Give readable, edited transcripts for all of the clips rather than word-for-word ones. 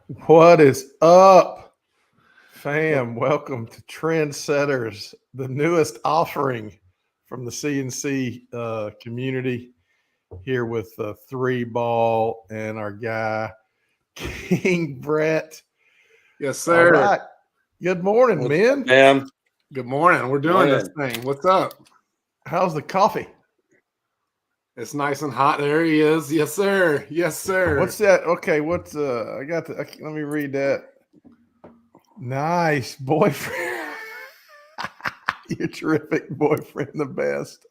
What is up, fam? Welcome to TrendSetters, the newest offering from the CNC community. Here with Three Ball and our guy King Brett. Yes, sir. All right. Good morning, men. Ma'am. Good morning. We're doing this thing. What's up? How's the coffee? It's nice and hot. There he is. Yes, sir. Yes, sir. What's that? Okay, what's I got the let me read that. Nice boyfriend. You're terrific boyfriend, the best.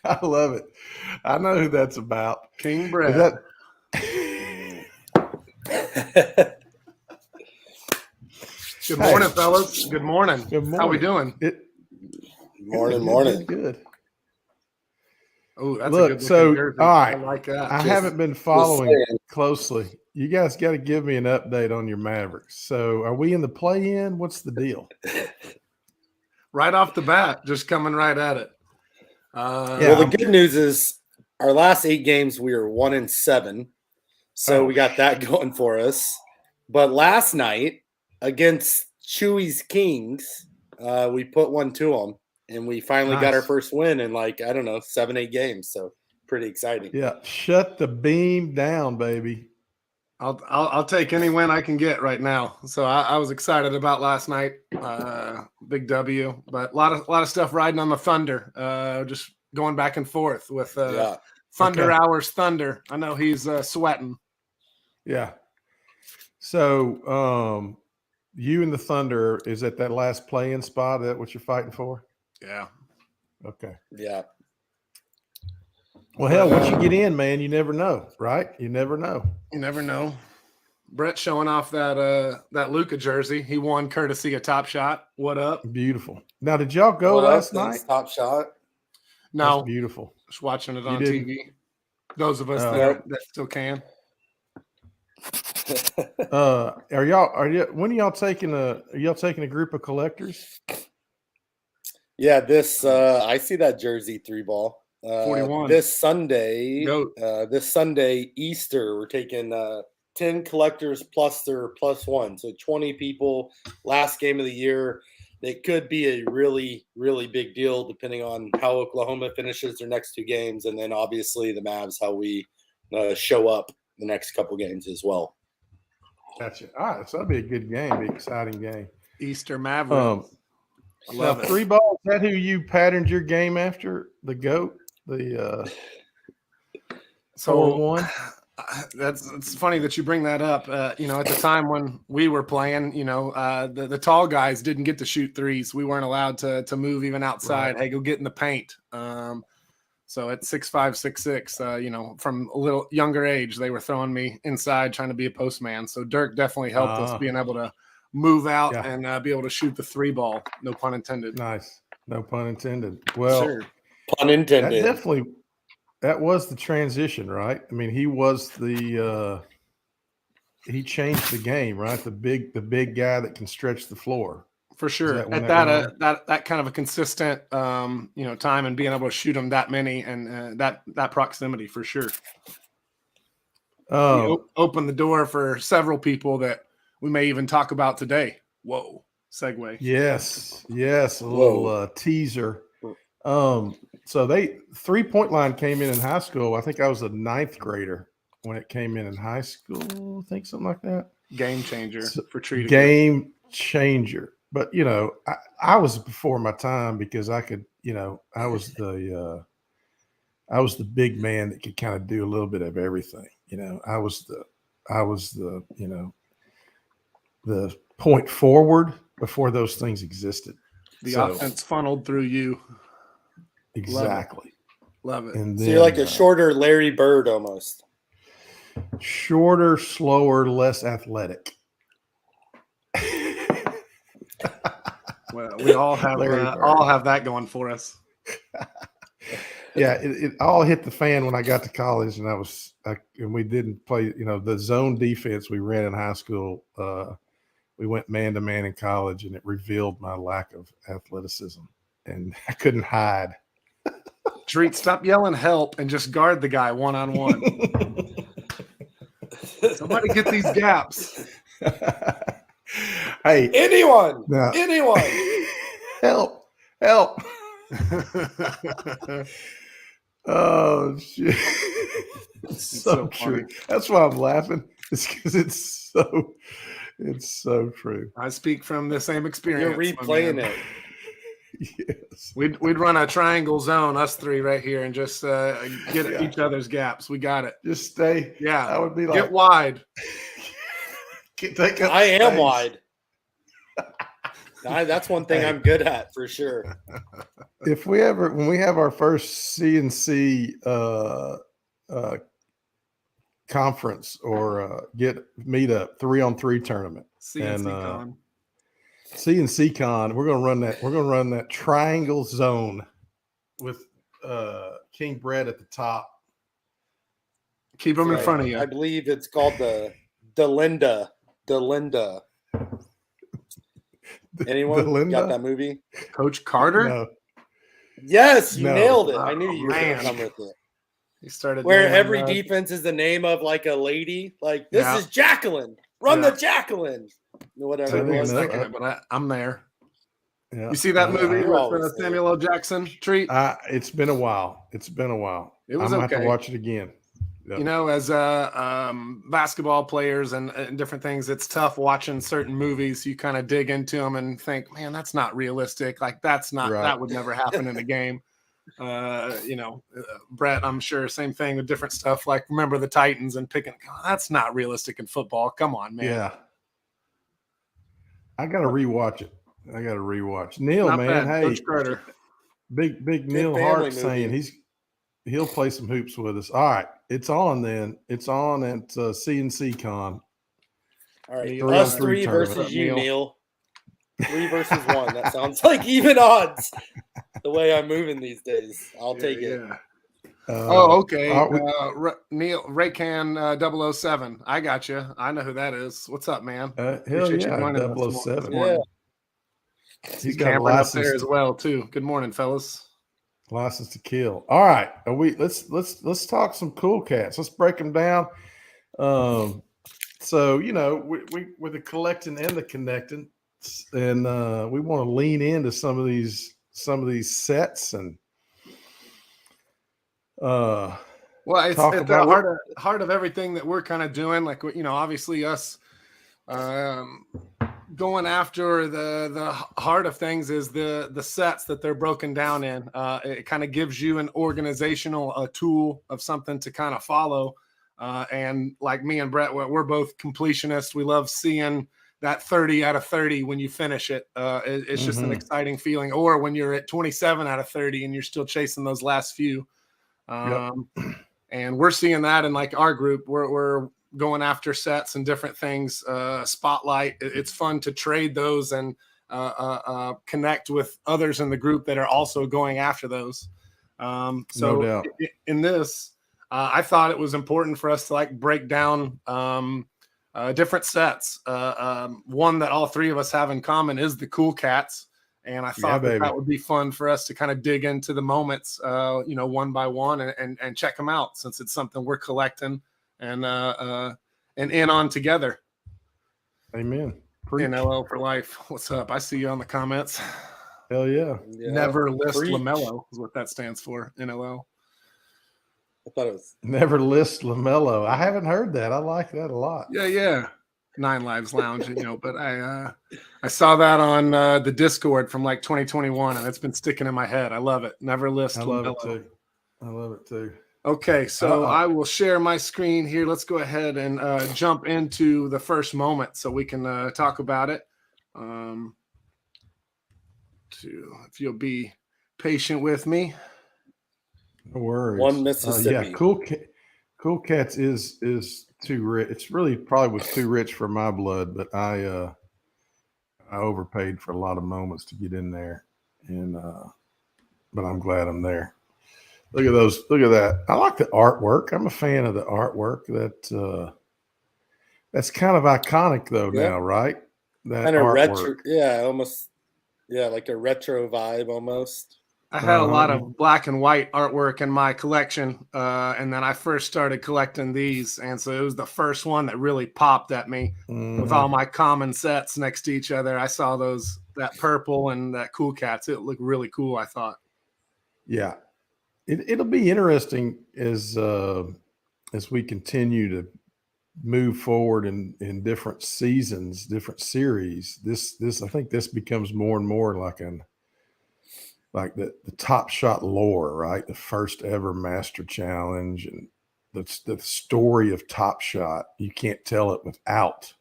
I love it. I know who that's about. King Brett. Good morning, fellas. Good morning. Good morning. How we doing? Morning. Good. Oh, that's Look, a good so jersey. all right. I like that. I haven't been following closely. You guys got to give me an update on your Mavericks. So, are we in the play-in? What's the deal? Right off the bat, just coming right at it. Well, the good news is our last 8 games we were 1-7, so we got that going for us. But last night against Chewy's Kings, we put 1-2 them, and we finally got our first win in 7-8 games. So pretty exciting. Yeah, shut the beam down, baby. I'll take any win I can get right now. So I was excited about last night. Big W, but a lot of stuff riding on the Thunder. Just going back and forth with Thunder Hours Thunder. I know he's sweating. Yeah. So you and the Thunder is at that last play-in spot. Is that what you're fighting for? Yeah. Okay. Yeah. Well, hell, once you get in, man, you never know, right? You never know. You never know. Brett showing off that Luka jersey. He won courtesy of TopShot. What up? Beautiful. Now, did y'all go last night? TopShot. No. That's beautiful. Just watching it on TV. Those of us that still can. Are y'all taking a group of collectors? Yeah, this I see that jersey 3-ball. 41. This Sunday, Easter, we're taking 10 collectors plus their +1. So 20 people, last game of the year. It could be a really, really big deal depending on how Oklahoma finishes their next 2 games. And then obviously the Mavs, how we show up the next couple games as well. Gotcha. All right. So that'll be a good game, be an exciting game. Easter Mavericks. I love it. 3 Ball, is that who you patterned your game after? The GOAT? The 4-1? It's funny that you bring that up. At the time when we were playing, the tall guys didn't get to shoot threes. We weren't allowed to move even outside. Right. Hey, go get in the paint. So at 6'5", 6'6", from a little younger age, they were throwing me inside trying to be a postman. So Dirk definitely helped us being able to move out and be able to shoot the 3 ball. No pun intended. Nice. No pun intended. Well, sure. Pun intended. That was the transition, right? I mean, he was he changed the game, right? The big guy that can stretch the floor. For sure. At that kind of a consistent, time and being able to shoot them that many and that proximity for sure. Opened the door for several people that we may even talk about today. Whoa, segue. Yes, a little teaser. So 3-point line came in high school. I think I was a 9th grader when it came in high school. I think something like that. Game changer for treating. Game changer. But I was before my time because I could. I was the big man that could kind of do a little bit of everything. I was the the point forward before those things existed. The offense funneled through you. Exactly. Love it. And so then, you're like a shorter Larry Bird almost. Shorter, slower, less athletic. Well, we all have that going for us. Yeah, it all hit the fan when I got to college, and we didn't play. The zone defense we ran in high school. We went man to man in college, and it revealed my lack of athleticism, and I couldn't hide. Treat, stop yelling help and just guard the guy one-on-one. Somebody get these gaps. Hey, Anyone? now, Anyone? help! Oh shit! It's so true. funny. That's why I'm laughing. It's because it's so true. I speak from the same experience. You're replaying it. Yes. We'd run a triangle zone, us three right here, and just get each other's gaps. We got it. Just stay. Yeah. I would be like, get wide. Take up I am space. wide. That's one thing I'm good at for sure. If we when we have our first CNC conference or meet up 3-on-3 tournament, CNC con. CNC con, we're gonna run that. We're gonna run that triangle zone with King Brett at the top. Keep them in front of you. I believe it's called the Delinda. Anyone Delinda? got that movie? Coach Carter? No. Yes, you No. nailed it. I knew you were man. going to come with it. He started Where naming, every defense is the name of like a lady. Like, this Yeah. is Jacqueline. Run the Jacqueline. Whatever Took it me a was. second, but I'm there. Yeah. You see that movie you're with always there. Samuel L. Jackson? Treat? It's been a while. It was I'm gonna have okay. to watch it again. Yep. You know, as basketball players and different things, it's tough watching certain movies. You kind of dig into them and think, man, that's not realistic. Like that would never happen in a game. Brett, I'm sure same thing with different stuff. Like remember the Titans and picking, that's not realistic in football. Come on, man. Yeah. I got to rewatch it. Neil, Not man. bad. Hey, Coach Carter. big Neil family Hart saying movie. he'll play some hoops with us. All right, it's on then. It's on at CNC Con. All right, 3-on-3 us three tournament. versus you, Neil. 3 versus 1. That sounds like even odds. The way I'm moving these days, I'll take it. Yeah. Okay. We, Neil Raycan 007. I got you. I know who that is. What's up, man? hell Appreciate you yeah, joining us 007. morning. He's got a Cameron up license there as well too. Good morning, fellas. License to kill. All right, let's talk some cool cats. Let's break them down. So we with the collecting and the connecting, and we want to lean into some of these sets and well, it's at the heart of everything that we're kind of doing. Like obviously us going after the heart of things is the sets that they're broken down in. It kind of gives you an organizational tool of something to kind of follow. And like me and Brett, we're both completionists. We love seeing that 30 out of 30 when you finish it. It's just an exciting feeling. Or when you're at 27 out of 30 and you're still chasing those last few. And we're seeing that in like our group. We're going after sets and different things. Spotlight. It's fun to trade those and connect with others in the group that are also going after those. So no doubt. In this, I thought it was important for us to like break down different sets. One that all three of us have in common is the cool cats. And I thought that would be fun for us to kind of dig into the moments, one by one and check them out since it's something we're collecting and in on together. Amen. NLO for life. What's up? I see you on the comments. Hell yeah. Never list LaMelo is what that stands for. NLO. I thought it was never list LaMelo. I haven't heard that. I like that a lot. Yeah. 9 Lives Lounge, but I saw that on the Discord from like 2021, and it's been sticking in my head. I love it. Never list LaMelo. I love it too. Okay, so I will share my screen here. Let's go ahead and jump into the first moment so we can talk about it. If you'll be patient with me. No worries. One Mississippi. Cool Cats is too rich. It's really probably was too rich for my blood, but I overpaid for a lot of moments to get in there, and but I'm glad I'm there. Look at those. Look at that. I like the artwork. I'm a fan of the artwork. That's kind of iconic though now, right? That kind of artwork. retro. Yeah, almost. Yeah, like a retro vibe almost. I had a lot of black and white artwork in my collection, and then I first started collecting these, and so it was the first one that really popped at me with all my common sets next to each other. I saw that purple and that Cool Cats. It looked really cool, I thought. Yeah, it'll be interesting as we continue to move forward in different seasons, different series. This I think this becomes more and more like the TopShot lore, right? The first ever Master Challenge and the story of TopShot. You can't tell it without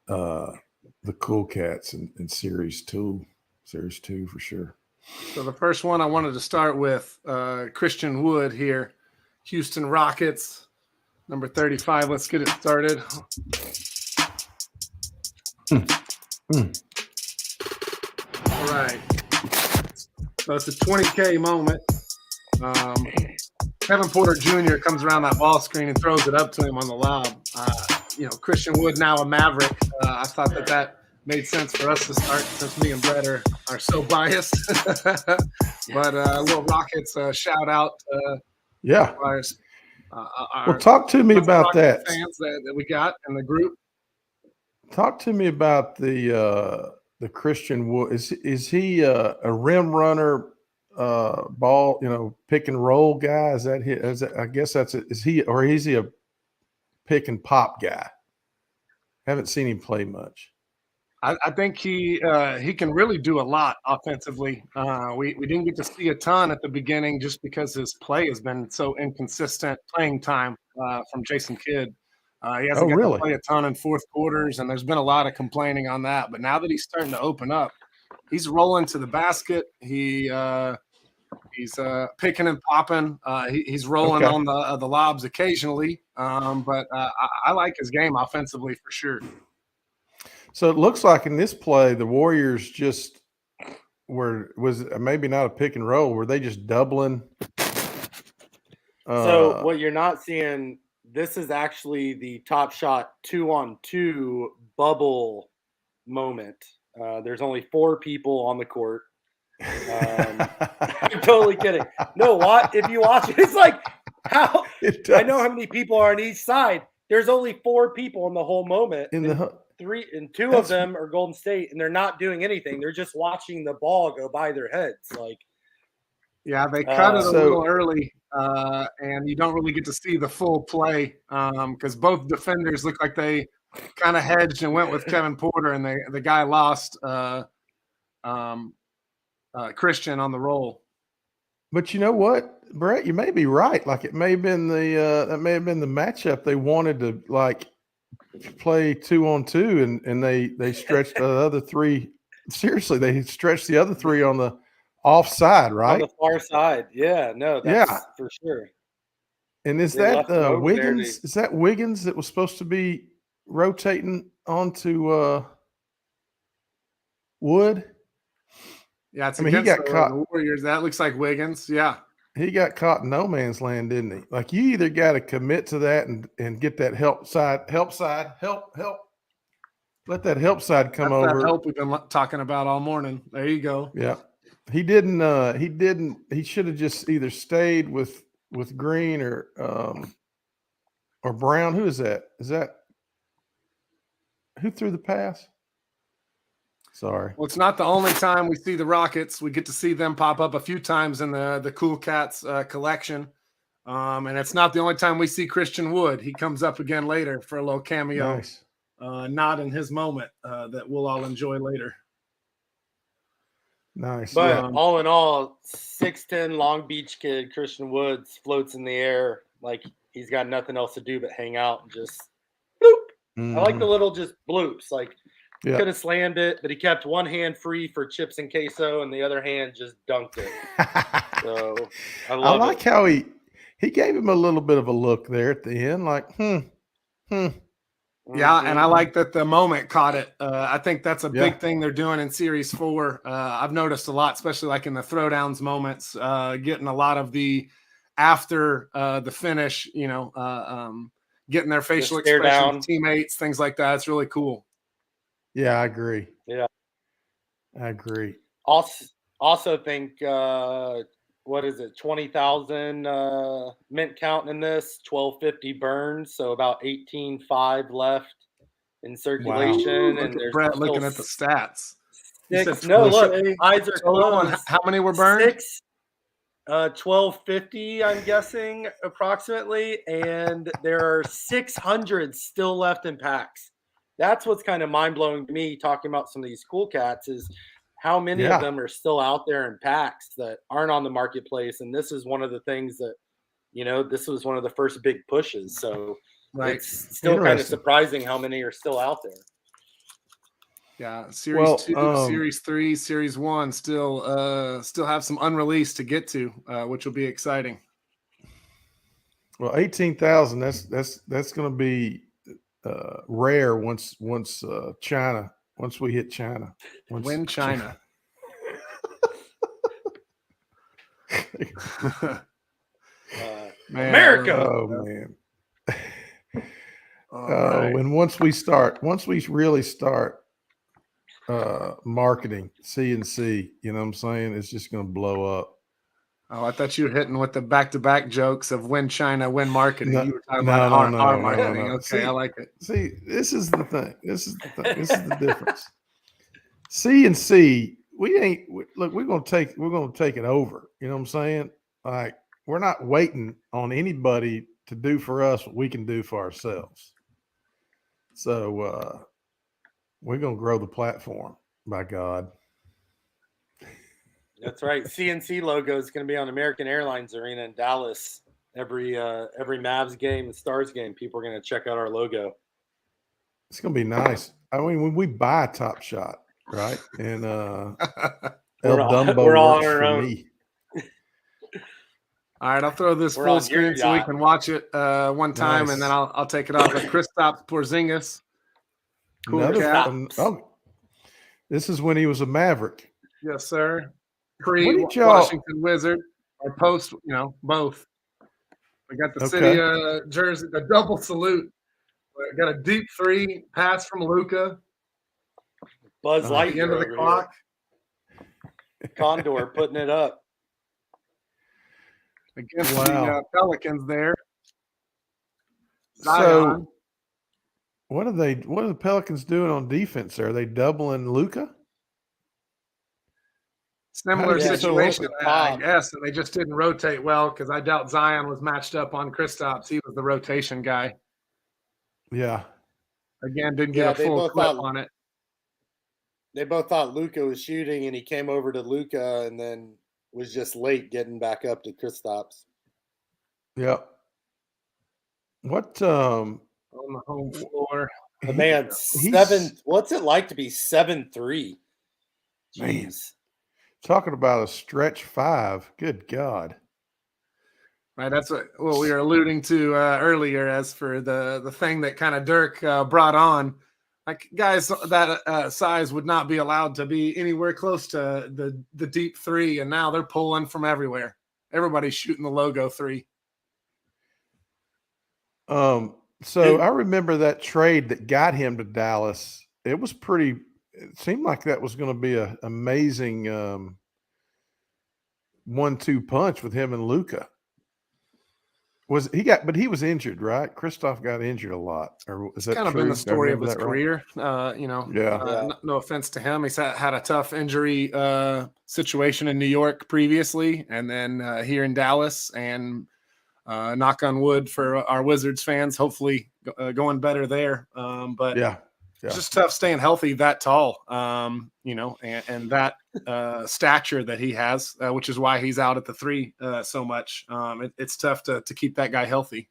the Cool Cats in Series 2 for sure. So the first one I wanted to start with Christian Wood here, Houston Rockets, number 35. Let's get it started. All right. So it's a 20K moment. Kevin Porter Jr. comes around that ball screen and throws it up to him on the lob. Christian Wood, now a Maverick. I thought that made sense for us to start since me and Brett are so biased. But little Rockets shout out. Yeah. Well, talk to me about that. Fans that we got in the group. Talk to me about the Christian Wood. Is he a rim runner, ball, pick and roll guy? I guess that's it. Is he a pick and pop guy? Haven't seen him play much. I think he can really do a lot offensively. We didn't get to see a ton at the beginning just because his play has been so inconsistent playing time from Jason Kidd. He hasn't got to play a ton in fourth quarters, and there's been a lot of complaining on that. But now that he's starting to open up, he's rolling to the basket. He's picking and popping. He's rolling on the lobs occasionally. But I like his game offensively for sure. So it looks like in this play, the Warriors just was maybe not a pick and roll. Were they just doubling? So what you're not seeing, this is actually the TopShot 2-on-2 bubble moment. There's only 4 people on the court. I'm totally kidding. No, if you watch it, it's like how I know how many people are on each side. There's only 4 people in the whole moment. Two of them are Golden State, and they're not doing anything. They're just watching the ball go by their heads. Yeah, they cut it a little early, and you don't really get to see the full play because both defenders look like they kind of hedged and went with Kevin Porter, and the guy lost Christian on the roll. But you know what, Brett, you may be right. Like it may have been the matchup they wanted to play 2-on-2, and they stretched the other 3. Seriously, they stretched the other 3 on the offside, right? On the far side. Yeah, no, that's for sure. And is that Wiggins? Is that Wiggins that was supposed to be rotating onto Wood? Yeah, he got caught. The Warriors. That looks like Wiggins. Yeah. He got caught in no man's land, didn't he? Like you either got to commit to that and get that help side. Let that help side come over. That help we've been talking about all morning. There you go. Yeah. He didn't. He should have just either stayed with Green or Brown. Who is that? Is that who threw the pass? Sorry. Well, it's not the only time we see the Rockets. We get to see them pop up a few times in the Cool Cats collection. And it's not the only time we see Christian Wood. He comes up again later for a little cameo. Nice. Not in his moment that we'll all enjoy later. Nice. But all in all, 6'10" Long Beach kid, Christian Woods, floats in the air like he's got nothing else to do but hang out and just bloop. I like the little just bloops. Could have slammed it, but he kept one hand free for chips and queso, and the other hand just dunked it. So I like how he gave him a little bit of a look there at the end, Yeah, and I like that the moment caught it. I think that's a big thing they're doing in Series 4. I've noticed a lot, especially in the throwdowns moments, getting a lot of the after the finish, getting their facial expressions, teammates, things like that. It's really cool. Yeah, I agree. Yeah, I agree. Also think what is it, 20,000 mint count in this, 1250 burns, so about 18.5 left in circulation. Look And at there's Brett still looking at the stats. You said 6. No, look, 20K. eyes are So low, and closed. how many were burned? 6, 1250, I'm guessing, approximately. And there are 600 still left in packs. That's what's kind of mind-blowing to me, talking about some of these cool cats, is how many of them are still out there in packs that aren't on the marketplace. And this is one of the things that, this was one of the first big pushes. So it's still kind of surprising how many are still out there. Yeah, Series 2, Series 3, Series 1 still have some unreleased to get to, which will be exciting. Well, 18,000. That's going to be rare once China. Once we hit China. When China. America. Oh man. Right. And once we really start marketing CNC, you know what I'm saying? It's just going to blow up. Oh, I thought you were hitting with the back-to-back jokes of when China, when marketing. No, you were talking about our marketing. No. Okay, See, I like it. See, this is the thing. This is the difference. CNC, look, we're gonna take it over. You know what I'm saying? Like, we're not waiting on anybody to do for us what we can do for ourselves. So we're gonna grow the platform, by God. That's right. CNC logo is going to be on American Airlines Arena in Dallas. Every Mavs game and Stars game, people are going to check out our logo. It's going to be nice. I mean, when we buy TopShot, right? And El Dumbo works for me. All right, I'll throw this full screen so we can watch it one time, and then I'll take it off. But Kristaps Porzingis, cool cat. This is when he was a Maverick. Yes, sir. Pre-Washington Wizard or post, both. We got the city jersey, the double salute. We got a deep 3 pass from Luka. Buzz Lightyear at the end of the clock. Condor putting it up against the Pelicans there. So, what are the Pelicans doing on defense? Are they doubling Luka? Similar situation, I guess, and they just didn't rotate well because I doubt Zion was matched up on Kristaps. He was the rotation guy. Yeah. Again, didn't get a full clip on it. They both thought Luka was shooting, and he came over to Luka and then was just late getting back up to Kristaps. Yeah. What on the home floor? Man, what's it like to be 7'3"? Jeez. Talking about a stretch 5. Good God. Right, that's what we were alluding to earlier. As for the thing that kind of Dirk brought on, like guys that size would not be allowed to be anywhere close to the deep 3, and now they're pulling from everywhere. Everybody's shooting the logo 3. So I remember that trade that got him to Dallas. It was pretty. It seemed like that was going to be an amazing 1-2 punch with him and Luka. But he was injured, right? Kristaps got injured a lot. Or is that kind of true? been the story of his career? Right? No offense to him. He's had a tough injury situation in New York previously, and then here in Dallas. And knock on wood for our Wizards fans, hopefully going better there. But it's just tough staying healthy that tall, and that stature that he has, which is why he's out at the 3 so much. It's tough to keep that guy healthy.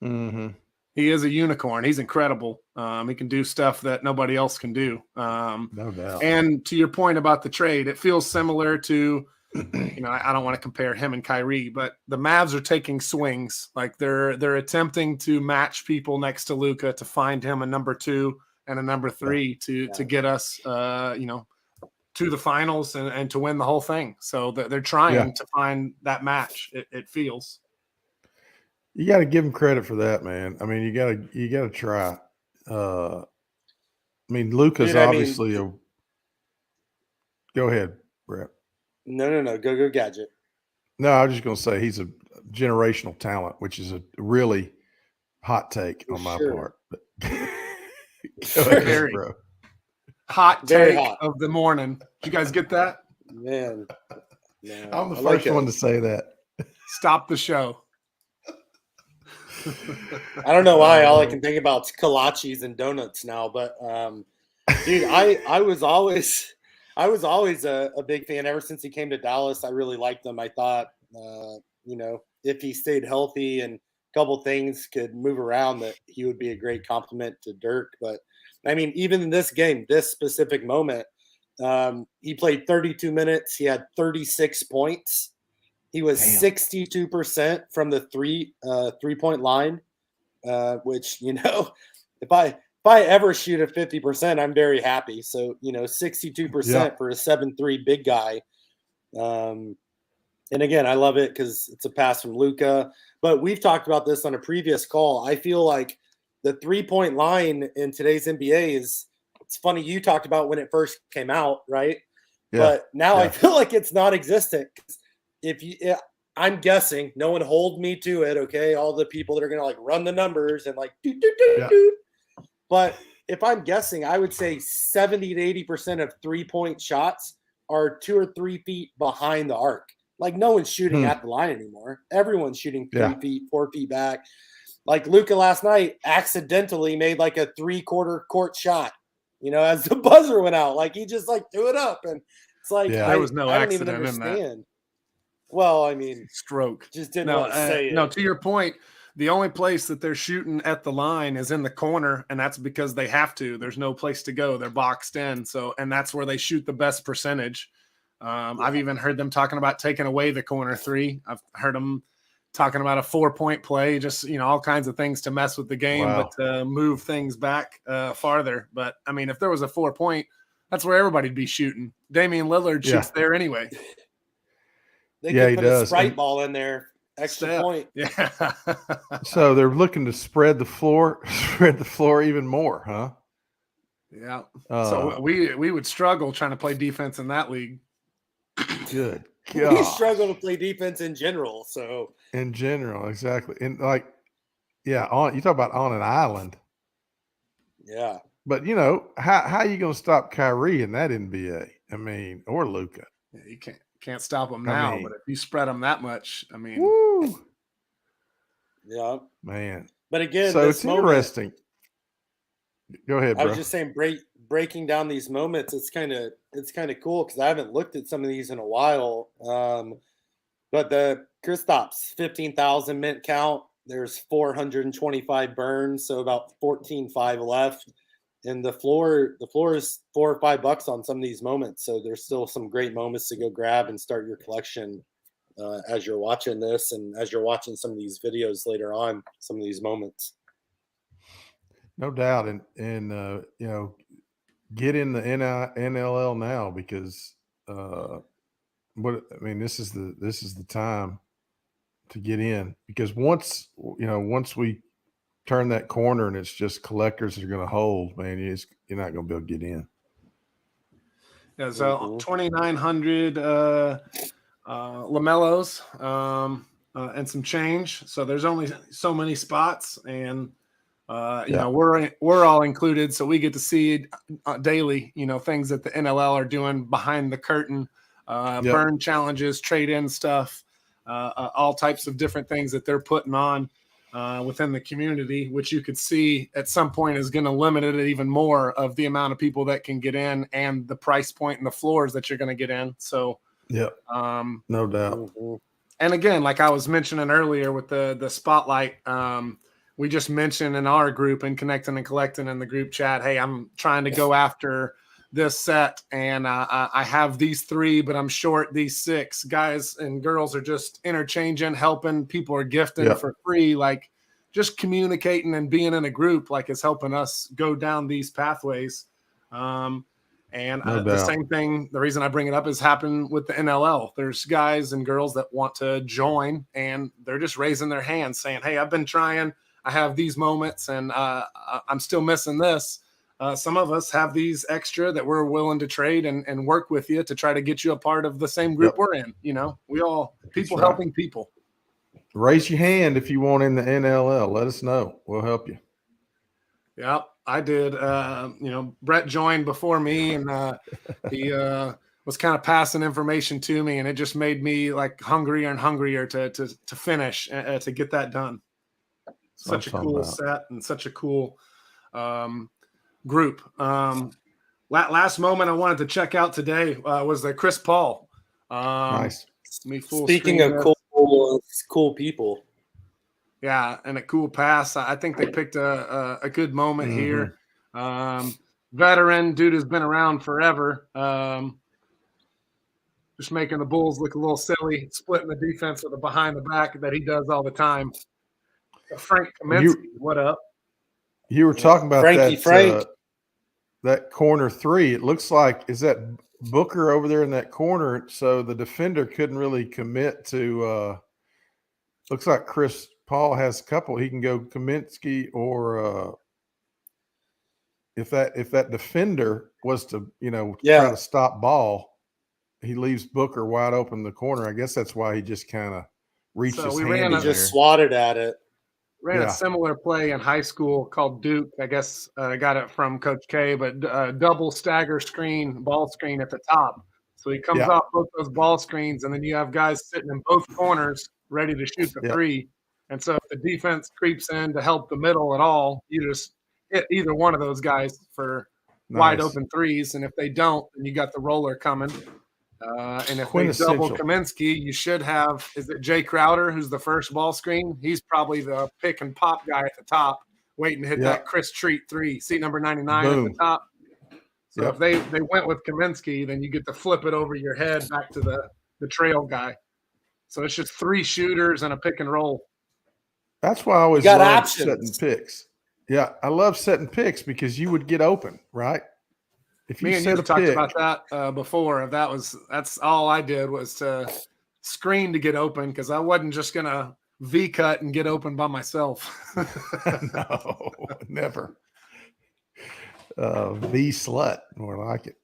Mm-hmm. He is a unicorn. He's incredible. He can do stuff that nobody else can do. No doubt. And to your point about the trade, it feels similar to, I don't want to compare him and Kyrie, but the Mavs are taking swings. Like they're attempting to match people next to Luka to find him a number 2 and a number 3 to get us, to the finals and to win the whole thing. So they're trying to find that match. It feels. You got to give him credit for that, man. I mean, you got to try. I mean, Luka's obviously a. Go ahead, Brett. No. Go Gadget. No, I was just going to say he's a generational talent, which is a really hot take on my part. But go ahead, bro. Hot Very take hot. of the morning. Did you guys get that? Man. I'm the first one to say that. Stop the show. I don't know why. All I can think about is kolaches and donuts now. But dude, I was always a big fan ever since he came to Dallas. I really liked him. I thought if he stayed healthy and a couple things could move around, that he would be a great compliment to Dirk. But I mean, even in this game, this specific moment, he played 32 minutes. He had 36 points. He was 62% from the three-point line, which, if I ever shoot at 50%, I'm very happy. So, 62% for a 7'3" big guy. And again, I love it because it's a pass from Luka. But we've talked about this on a previous call. I feel like the three-point line in today's NBA it's funny, you talked about when it first came out, right? Yeah. But now I feel like it's non-existent. I'm guessing, no one hold me to it, okay? All the people that are gonna run the numbers and do. But if I'm guessing, I would say 70 to 80% of 3-point shots are 2 or 3 feet behind the arc. Like, no one's shooting at the line anymore. Everyone's shooting 3 feet, 4 feet back. Like Luka last night accidentally made a 3/4 court shot, as the buzzer went out. Like, he just threw it up, and it's there was no I don't accident even understand. in that. Well, I mean, stroke. Just didn't want to say it. No, to your point, the only place that they're shooting at the line is in the corner, and that's because they have to. There's no place to go. They're boxed in. So, and that's where they shoot the best percentage. I've even heard them talking about taking away the corner three. I've heard them talking about a 4-point play, just, all kinds of things to mess with the game, but to move things back farther. But I mean, if there was a 4-point, that's where everybody'd be shooting. Damian Lillard shoots there anyway. They could put a Sprite ball in there. Extra point. Yeah. So they're looking to spread the floor even more, huh? Yeah. So we would struggle trying to play defense in that league. Good God. We struggle to play defense in general. So in general, exactly. And you talk about on an island. Yeah. But how are you going to stop Kyrie in that NBA? I mean, or Luka? Yeah, you can't stop them now, but if you spread them that much, I mean, woo. Yeah, man. But again, so it's interesting. Go ahead, bro. I was just saying, breaking down these moments, it's kind of cool because I haven't looked at some of these in a while. But the Kristaps 15,000 mint count, there's 425 burns, so about 14.5 left. And the floor is $4 or $5 on some of these moments. So there's still some great moments to go grab and start your collection as you're watching this and as you're watching some of these videos later on, some of these moments. No doubt. And get in the NLL now because this is the time to get in, because once we turn that corner and it's just collectors that are going to hold, man, you're not going to be able to get in. Yeah, so 2,900 LaMelos and some change. So there's only so many spots, and we're all included, so we get to see daily, things that the NLL are doing behind the curtain, burn challenges, trade-in stuff, all types of different things that they're putting on within the community, which you could see at some point is going to limit it even more of the amount of people that can get in and the price point and the floors that you're going to get in. So, no doubt. And again, like I was mentioning earlier with the spotlight, we just mentioned in our group and Connecting and Collecting in the group chat, hey, I'm trying to go after this set, and I have these 3, but I'm short these 6. Guys and girls are just interchanging, helping. People are gifting for free. Like, just communicating and being in a group is helping us go down these pathways. The same thing, the reason I bring it up is happened with the NLL. There's guys and girls that want to join, and they're just raising their hands saying, hey, I've been trying. I have these moments, and I'm still missing this. some of us have these extra that we're willing to trade and work with you to try to get you a part of the same group we're in. We all people helping people. Raise your hand if you want in the NLL. Let us know. We'll help you. Yeah, I did. Brett joined before me, and he was kind of passing information to me, and it just made me like hungrier and hungrier to finish to get that done. Such a cool set and such a cool group. Last moment I wanted to check out today was the Chris Paul. Nice. Speaking of cool people. Yeah, and a cool pass. I think they picked a good moment here. Veteran dude has been around forever. Just making the Bulls look a little silly, splitting the defense with a behind the back that he does all the time. Frank Kaminsky, what up? You were talking about Frank. That corner three. It looks like, is that Booker over there in that corner? So the defender couldn't really commit to looks like Chris Paul has a couple. He can go Kaminsky, or if that defender was to try to stop ball, he leaves Booker wide open in the corner. I guess that's why he just kind of reached his hand. He just swatted at it. Ran a similar play in high school called Duke. I guess I got it from Coach K, but double stagger ball screen at the top. So he comes off both those ball screens, and then you have guys sitting in both corners ready to shoot the three. And so if the defense creeps in to help the middle at all, you just hit either one of those guys for wide open threes. And if they don't, then you got the roller coming. And if they double Kaminsky, you should have, is it Jay Crowder, who's the first ball screen? He's probably the pick and pop guy at the top, waiting to hit that Chris Treat three, seat number 99 at the top. So if they went with Kaminsky, then you get to flip it over your head back to the trail guy. So it's just three shooters and a pick and roll. That's why I always love setting picks. Yeah, I love setting picks because you would get open, right? If you talked about that before. That's all I did was to screen to get open, because I wasn't just gonna V cut and get open by myself. No, never. V slut, more like it.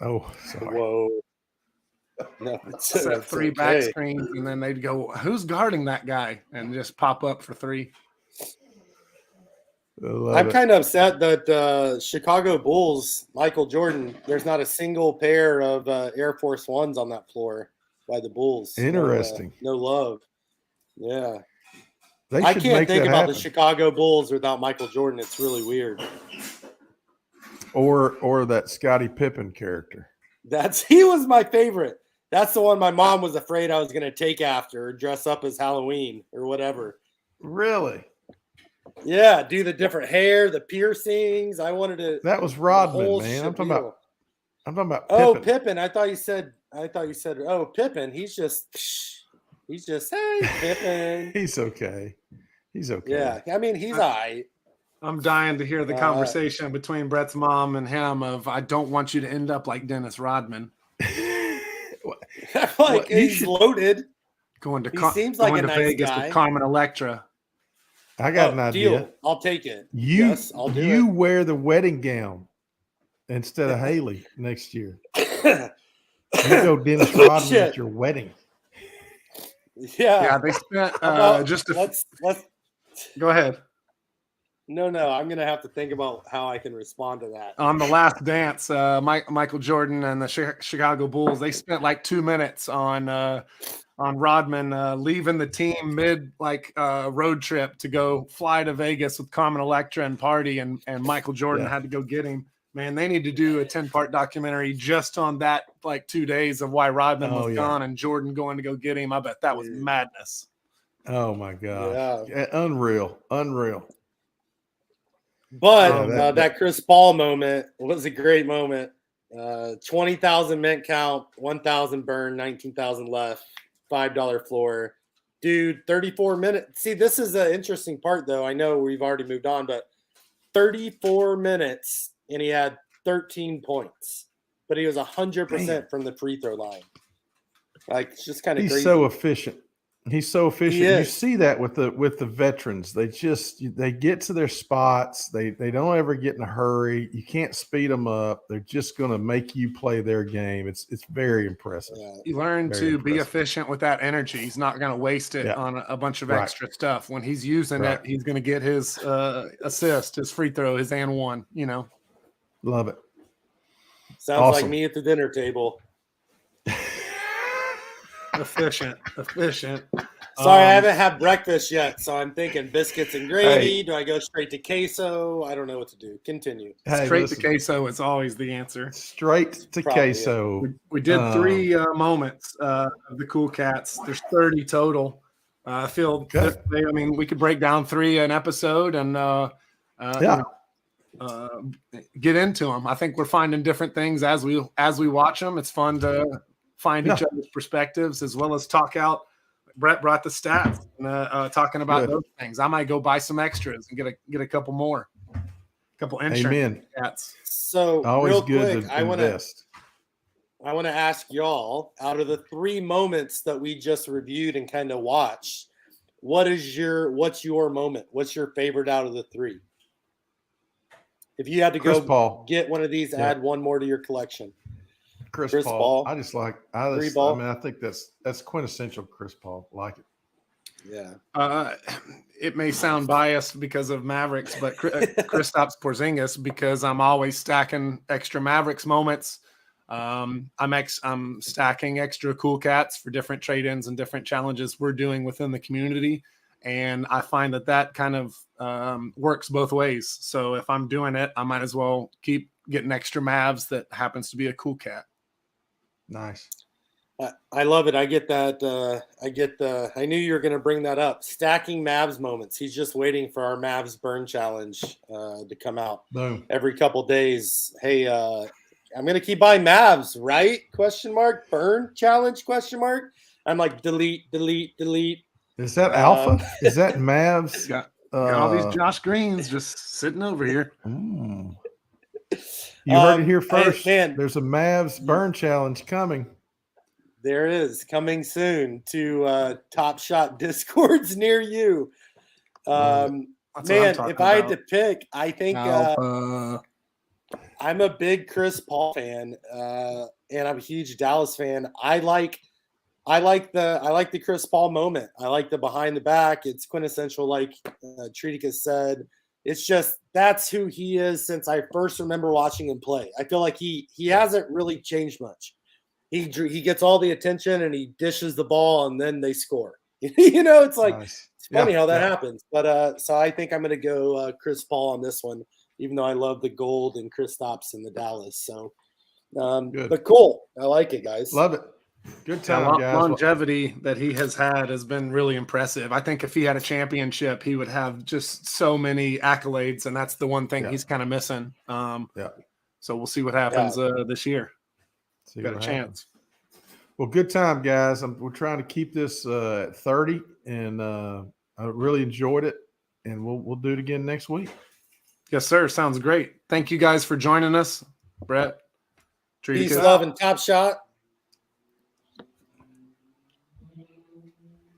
Oh, sorry. Whoa. No, set three back screens, and then they'd go, "Who's guarding that guy?" and just pop up for three. I'm kind of upset that Chicago Bulls, Michael Jordan, there's not a single pair of Air Force Ones on that floor by the Bulls. Interesting. No love. Yeah. I can't think about the Chicago Bulls without Michael Jordan. It's really weird. Or that Scottie Pippen character. He was my favorite. That's the one my mom was afraid I was going to take after or dress up as Halloween or whatever. Really? Yeah, do the different hair, the piercings. I wanted to. That was Rodman, man. I'm talking about Pippen. Oh, Pippen. I thought you said. Oh, Pippen. He's just. Hey, Pippen. He's okay. Yeah, I mean, he's all right. I'm dying to hear the conversation between Brett's mom and him of, I don't want you to end up like Dennis Rodman. He's loaded. He seems like a nice Vegas guy. With Carmen Electra. I got an idea. Deal. I'll take it. I'll do it. You wear the wedding gown instead of Haley next year. You go Dennis Rodman at your wedding. Yeah. They spent let's go ahead. No, I'm going to have to think about how I can respond to that. On The Last Dance, Michael Jordan and the Chicago Bulls, they spent like 2 minutes on Rodman leaving the team mid road trip to go fly to Vegas with Carmen Electra and party, and Michael Jordan had to go get him. Man, they need to do a 10-part documentary just on that 2 days of why Rodman was gone and Jordan going to go get him. I bet that was madness. Oh my God. Yeah. Unreal. But that Chris Paul moment was a great moment. 20,000 mint count, 1,000 burn, 19,000 left, $5 floor. Dude, 34 minutes. See, this is an interesting part, though. I know we've already moved on, but 34 minutes, and he had 13 points. But he was 100% from the free throw line. It's just kind of crazy. He's so efficient. He's so efficient. You see that with the veterans. They get to their spots. They don't ever get in a hurry. You can't speed them up. They're just going to make you play their game. It's very impressive. Yeah. You learn to be efficient with that energy. He's not going to waste it on a bunch of extra stuff. When he's using it, he's going to get his assist, his free throw, his and one. Love it. Sounds like me at the dinner table. Efficient. Sorry, I haven't had breakfast yet, so I'm thinking biscuits and gravy. Do I go straight to queso? I don't know what to do. Continue. Straight to queso is always the answer. Straight to queso. We did 3 moments of the Cool Cats. There's 30 total. I feel we could break down 3 an episode and get into them. I think we're finding different things as we watch them. It's fun to find each other's perspectives as well as talk out. Brett brought the stats and talking about those things. I might go buy some extras and get a couple more, insurance stats. So always real good quick, to invest. I want to ask y'all, out of the 3 moments that we just reviewed and kind of watched, what's your moment? What's your favorite out of the 3? If you had to go get one of these, add one more to your collection. Chris Paul. I think that's quintessential Chris Paul. Like it. Yeah. It may sound biased because of Mavericks, but Kristaps Porzingis, because I'm always stacking extra Mavericks moments. I'm stacking extra Cool Cats for different trade-ins and different challenges we're doing within the community. And I find that kind of works both ways. So if I'm doing it, I might as well keep getting extra Mavs that happens to be a Cool Cat. Nice. I love it. I get that. I knew you were going to bring that up. Stacking Mavs moments. He's just waiting for our Mavs burn challenge to come out. Boom. Every couple days. Hey, I'm going to keep buying Mavs, right? ? Burn challenge ? I'm like, delete. Is that alpha? Is that Mavs? Got all these Josh Greens just sitting over here. You heard it here first. Man, there's a Mavs burn challenge coming. There is coming soon to TopShot Discords near you. Man, if I had to pick, I think I'm a big Chris Paul fan, and I'm a huge Dallas fan. I like the Chris Paul moment. I like the behind the back. It's quintessential, like Tridica said. It's just that's who he is since I first remember watching him play. I feel like he hasn't really changed much. He gets all the attention and he dishes the ball and then they score. It's like It's funny how that happens. But so I think I'm going to go Chris Paul on this one, even though I love the gold and Kristaps in the Dallas. So, but cool. I like it, guys. Love it. Good time, guys. Longevity that he has had has been really impressive. I think if he had a championship, he would have just so many accolades, and that's the one thing he's kind of missing. So we'll see what happens this year. Got a chance. Well, good time, guys. We're trying to keep this at 30, and I really enjoyed it, and we'll do it again next week. Yes, sir. Sounds great. Thank you guys for joining us, Brett. Peace, love, and TopShot.